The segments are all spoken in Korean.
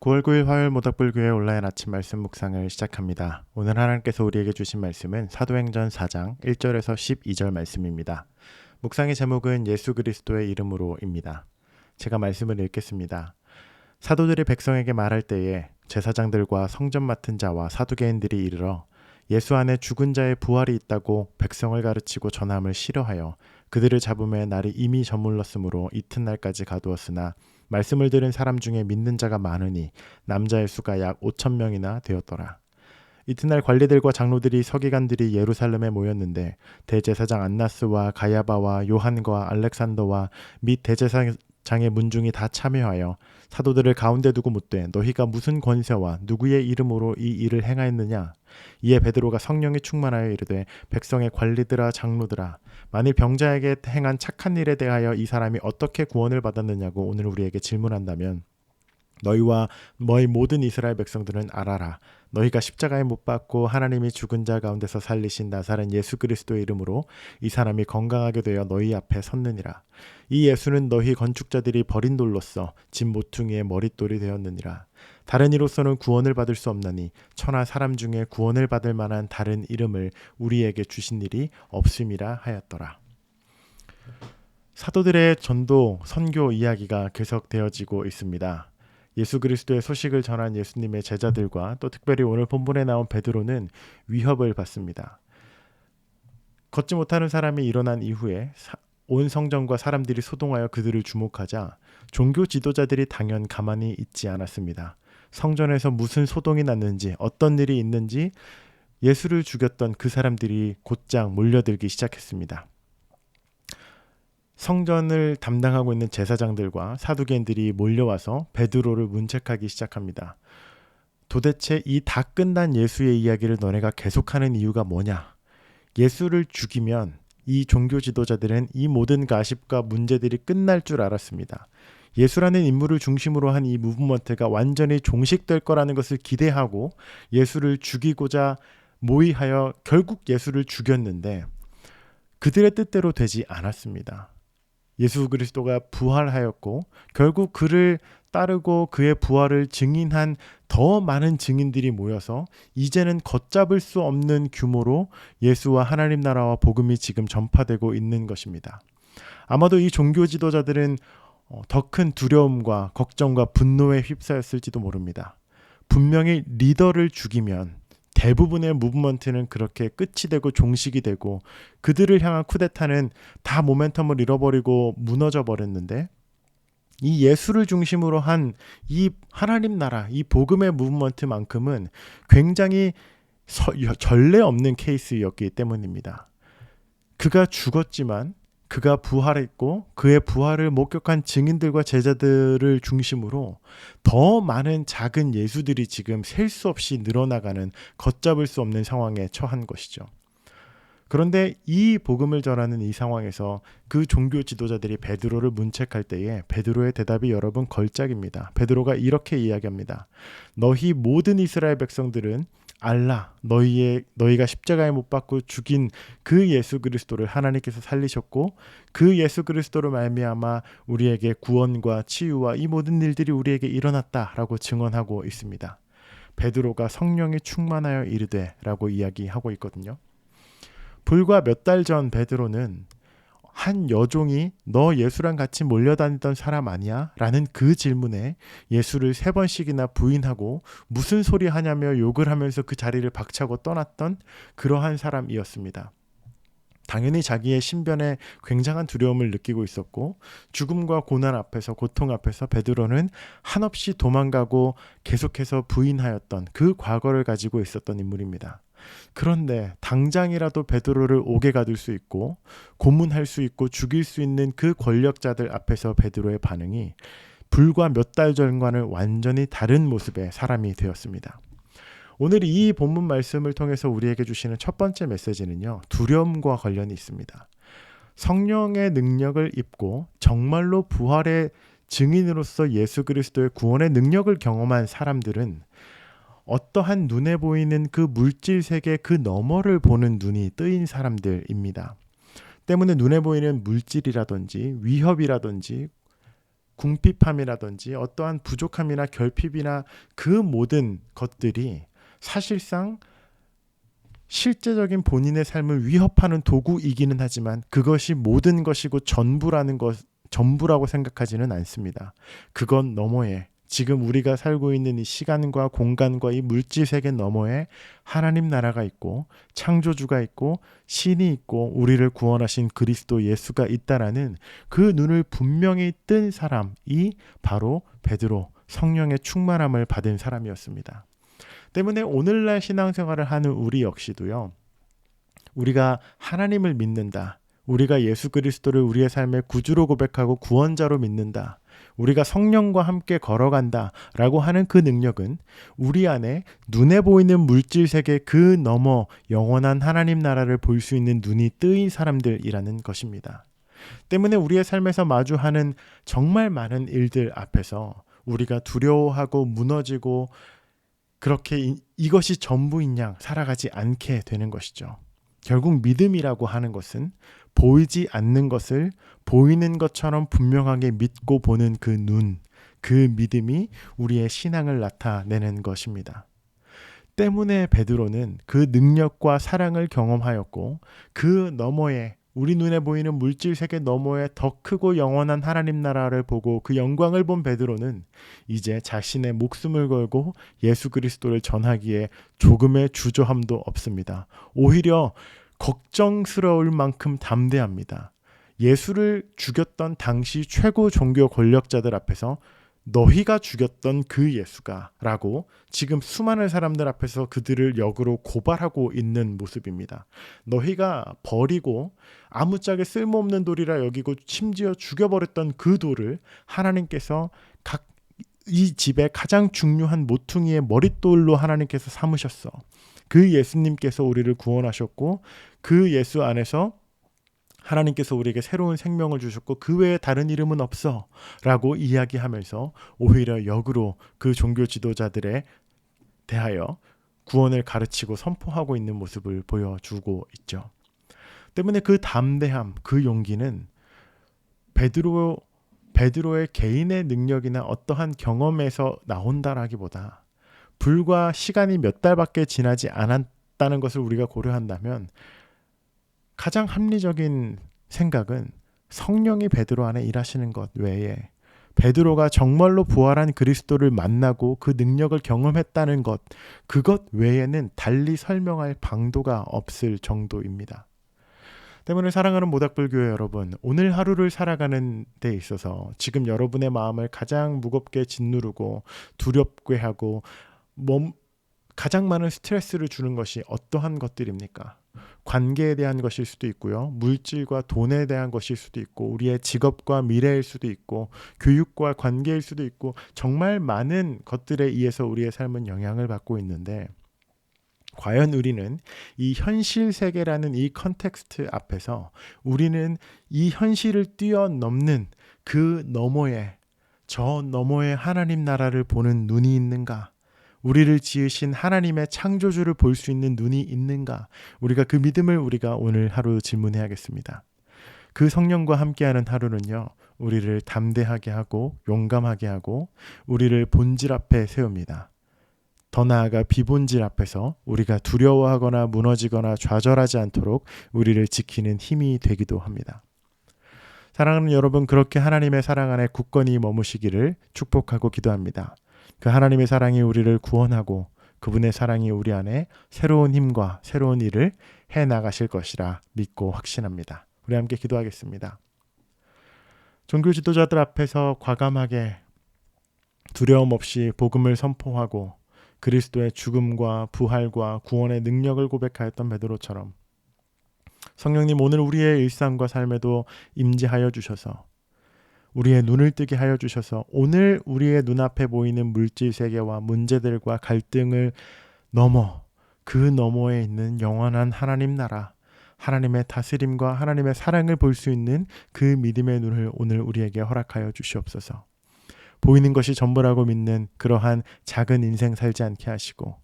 9월 9일 화요일 모닥불교회 온라인 아침 말씀 묵상을 시작합니다. 오늘 하나님께서 우리에게 주신 말씀은 사도행전 4장 1절에서 12절 말씀입니다. 묵상의 제목은 예수 그리스도의 이름으로입니다. 제가 말씀을 읽겠습니다. 사도들이 백성에게 말할 때에 제사장들과 성전 맡은 자와 사두개인들이 이르러 예수 안에 죽은 자의 부활이 있다고 백성을 가르치고 전함을 싫어하여 그들을 잡음에 날이 이미 저물렀으므로 이튿날까지 가두었으나 말씀을 들은 사람 중에 믿는 자가 많으니 남자의 수가 약 5천 명이나 되었더라. 이튿날 관리들과 장로들이 서기관들이 예루살렘에 모였는데 대제사장 안나스와 가야바와 요한과 알렉산더와 및 대제사장의 문중이 다 참여하여 사도들을 가운데 두고 묻되 너희가 무슨 권세와 누구의 이름으로 이 일을 행하였느냐? 이에 베드로가 성령이 충만하여 이르되 백성의 관리들아 장로들아 만일 병자에게 행한 착한 일에 대하여 이 사람이 어떻게 구원을 받았느냐고 오늘 우리에게 질문한다면 너희와 너희 모든 이스라엘 백성들은 알아라. 너희가 십자가에 못 박고 하나님이 죽은 자 가운데서 살리신 나사렛 예수 그리스도의 이름으로 이 사람이 건강하게 되어 너희 앞에 섰느니라. 이 예수는 너희 건축자들이 버린 돌로서 집 모퉁이의 머릿돌이 되었느니라. 다른 이로서는 구원을 받을 수 없나니 천하 사람 중에 구원을 받을 만한 다른 이름을 우리에게 주신 일이 없음이라 하였더라. 사도들의 전도 선교 이야기가 계속되어지고 있습니다. 예수 그리스도의 소식을 전한 예수님의 제자들과 또 특별히 오늘 본문에 나온 베드로는 위협을 받습니다. 걷지 못하는 사람이 일어난 이후에 온 성전과 사람들이 소동하여 그들을 주목하자 종교 지도자들이 당연 가만히 있지 않았습니다. 성전에서 무슨 소동이 났는지 어떤 일이 있는지 예수를 죽였던 그 사람들이 곧장 몰려들기 시작했습니다. 성전을 담당하고 있는 제사장들과 사두개인들이 몰려와서 베드로를 문책하기 시작합니다. 도대체 이 다 끝난 예수의 이야기를 너네가 계속하는 이유가 뭐냐? 예수를 죽이면 이 종교 지도자들은 이 모든 가십과 문제들이 끝날 줄 알았습니다. 예수라는 인물을 중심으로 한 이 무브먼트가 완전히 종식될 거라는 것을 기대하고 예수를 죽이고자 모의하여 결국 예수를 죽였는데 그들의 뜻대로 되지 않았습니다. 예수 그리스도가 부활하였고 결국 그를 따르고 그의 부활을 증인한 더 많은 증인들이 모여서 이제는 걷잡을 수 없는 규모로 예수와 하나님 나라와 복음이 지금 전파되고 있는 것입니다. 아마도 이 종교 지도자들은 더 큰 두려움과 걱정과 분노에 휩싸였을지도 모릅니다. 분명히 리더를 죽이면 대부분의 무브먼트는 그렇게 끝이 되고 종식이 되고 그들을 향한 쿠데타는 다 모멘텀을 잃어버리고 무너져 버렸는데 이 예수를 중심으로 한 이 하나님 나라, 이 복음의 무브먼트만큼은 굉장히 전례 없는 케이스였기 때문입니다. 그가 죽었지만 그가 부활했고 그의 부활을 목격한 증인들과 제자들을 중심으로 더 많은 작은 예수들이 지금 셀 수 없이 늘어나가는 걷잡을 수 없는 상황에 처한 것이죠. 그런데 이 복음을 전하는 이 상황에서 그 종교 지도자들이 베드로를 문책할 때에 베드로의 대답이 여러분 걸작입니다. 베드로가 이렇게 이야기합니다. 너희 모든 이스라엘 백성들은 알라, 너희가 십자가에 못 박고 죽인 그 예수 그리스도를 하나님께서 살리셨고 그 예수 그리스도로 말미암아 우리에게 구원과 치유와 이 모든 일들이 우리에게 일어났다라고 증언하고 있습니다. 베드로가 성령이 충만하여 이르되 라고 이야기하고 있거든요. 불과 몇 달 전 베드로는 한 여종이 너 예수랑 같이 몰려다니던 사람 아니야? 라는 그 질문에 예수를 3번씩이나 부인하고 무슨 소리 하냐며 욕을 하면서 그 자리를 박차고 떠났던 그러한 사람이었습니다. 당연히 자기의 신변에 굉장한 두려움을 느끼고 있었고 죽음과 고난 앞에서 고통 앞에서 베드로는 한없이 도망가고 계속해서 부인하였던 그 과거를 가지고 있었던 인물입니다. 그런데 당장이라도 베드로를 옥에 가둘 수 있고 고문할 수 있고 죽일 수 있는 그 권력자들 앞에서 베드로의 반응이 불과 몇 달 전과는 완전히 다른 모습의 사람이 되었습니다. 오늘 이 본문 말씀을 통해서 우리에게 주시는 첫 번째 메시지는요, 두려움과 관련이 있습니다. 성령의 능력을 입고 정말로 부활의 증인으로서 예수 그리스도의 구원의 능력을 경험한 사람들은 어떠한 눈에 보이는 그 물질 세계 그 너머를 보는 눈이 뜨인 사람들입니다. 때문에 눈에 보이는 물질이라든지 위협이라든지 궁핍함이라든지 어떠한 부족함이나 결핍이나 그 모든 것들이 사실상 실제적인 본인의 삶을 위협하는 도구이기는 하지만 그것이 모든 것이고 전부라고 생각하지는 않습니다. 그건 너머에 지금 우리가 살고 있는 이 시간과 공간과 이 물질 세계 너머에 하나님 나라가 있고 창조주가 있고 신이 있고 우리를 구원하신 그리스도 예수가 있다라는 그 눈을 분명히 뜬 사람이 바로 베드로, 성령의 충만함을 받은 사람이었습니다. 때문에 오늘날 신앙생활을 하는 우리 역시도요. 우리가 하나님을 믿는다. 우리가 예수 그리스도를 우리의 삶의 구주로 고백하고 구원자로 믿는다. 우리가 성령과 함께 걸어간다 라고 하는 그 능력은 우리 안에 눈에 보이는 물질 세계 그 너머 영원한 하나님 나라를 볼 수 있는 눈이 뜨인 사람들이라는 것입니다. 때문에 우리의 삶에서 마주하는 정말 많은 일들 앞에서 우리가 두려워하고 무너지고 그렇게 이것이 전부인 양 살아가지 않게 되는 것이죠. 결국 믿음이라고 하는 것은 보이지 않는 것을 보이는 것처럼 분명하게 믿고 보는 그 눈, 그 믿음이 우리의 신앙을 나타내는 것입니다. 때문에 베드로는 그 능력과 사랑을 경험하였고 그 너머에 우리 눈에 보이는 물질 세계 너머에 더 크고 영원한 하나님 나라를 보고 그 영광을 본 베드로는 이제 자신의 목숨을 걸고 예수 그리스도를 전하기에 조금의 주저함도 없습니다. 오히려 걱정스러울 만큼 담대합니다. 예수를 죽였던 당시 최고 종교 권력자들 앞에서 너희가 죽였던 그 예수가 라고 지금 수많은 사람들 앞에서 그들을 역으로 고발하고 있는 모습입니다. 너희가 버리고 아무짝에 쓸모없는 돌이라 여기고 심지어 죽여버렸던 그 돌을 하나님께서 이 집의 가장 중요한 모퉁이의 머릿돌로 하나님께서 삼으셨어. 그 예수님께서 우리를 구원하셨고 그 예수 안에서 하나님께서 우리에게 새로운 생명을 주셨고 그 외에 다른 이름은 없어 라고 이야기하면서 오히려 역으로 그 종교 지도자들에 대하여 구원을 가르치고 선포하고 있는 모습을 보여주고 있죠. 때문에 그 담대함, 그 용기는 베드로의 개인의 능력이나 어떠한 경험에서 나온다라기보다 불과 시간이 몇 달밖에 지나지 않았다는 것을 우리가 고려한다면 가장 합리적인 생각은 성령이 베드로 안에 일하시는 것 외에 베드로가 정말로 부활한 그리스도를 만나고 그 능력을 경험했다는 것, 그것 외에는 달리 설명할 방도가 없을 정도입니다. 때문에 사랑하는 모닥불교회 여러분, 오늘 하루를 살아가는 데 있어서 지금 여러분의 마음을 가장 무겁게 짓누르고 두렵게 하고 가장 많은 스트레스를 주는 것이 어떠한 것들입니까? 관계에 대한 것일 수도 있고요. 물질과 돈에 대한 것일 수도 있고 우리의 직업과 미래일 수도 있고 교육과 관계일 수도 있고 정말 많은 것들에 의해서 우리의 삶은 영향을 받고 있는데 과연 우리는 이 현실 세계라는 이 컨텍스트 앞에서 우리는 이 현실을 뛰어넘는 그 너머에 저 너머에 하나님 나라를 보는 눈이 있는가? 우리를 지으신 하나님의 창조주를 볼 수 있는 눈이 있는가? 우리가 그 믿음을 우리가 오늘 하루 질문해야겠습니다. 그 성령과 함께하는 하루는요. 우리를 담대하게 하고 용감하게 하고 우리를 본질 앞에 세웁니다. 더 나아가 비본질 앞에서 우리가 두려워하거나 무너지거나 좌절하지 않도록 우리를 지키는 힘이 되기도 합니다. 사랑하는 여러분, 그렇게 하나님의 사랑 안에 굳건히 머무시기를 축복하고 기도합니다. 그 하나님의 사랑이 우리를 구원하고 그분의 사랑이 우리 안에 새로운 힘과 새로운 일을 해나가실 것이라 믿고 확신합니다. 우리 함께 기도하겠습니다. 종교 지도자들 앞에서 과감하게 두려움 없이 복음을 선포하고 그리스도의 죽음과 부활과 구원의 능력을 고백하였던 베드로처럼 성령님 오늘 우리의 일상과 삶에도 임재하여 주셔서 우리의 눈을 뜨게 하여 주셔서 오늘 우리의 눈앞에 보이는 물질 세계와 문제들과 갈등을 넘어 그 너머에 있는 영원한 하나님 나라, 하나님의 다스림과 하나님의 사랑을 볼 수 있는 그 믿음의 눈을 오늘 우리에게 허락하여 주시옵소서. 보이는 것이 전부라고 믿는 그러한 작은 인생 살지 않게 하시고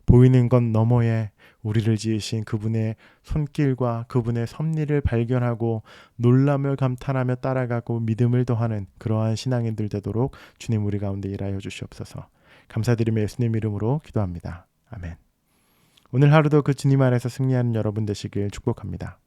보이는 것 너머에 우리를 지으신 그분의 손길과 그분의 섭리를 발견하고 놀라며 감탄하며 따라가고 믿음을 더하는 그러한 신앙인들 되도록 주님 우리 가운데 일하여 주시옵소서. 감사드리며 예수님 이름으로 기도합니다. 아멘. 오늘 하루도 그 주님 안에서 승리하는 여러분 되시길 축복합니다.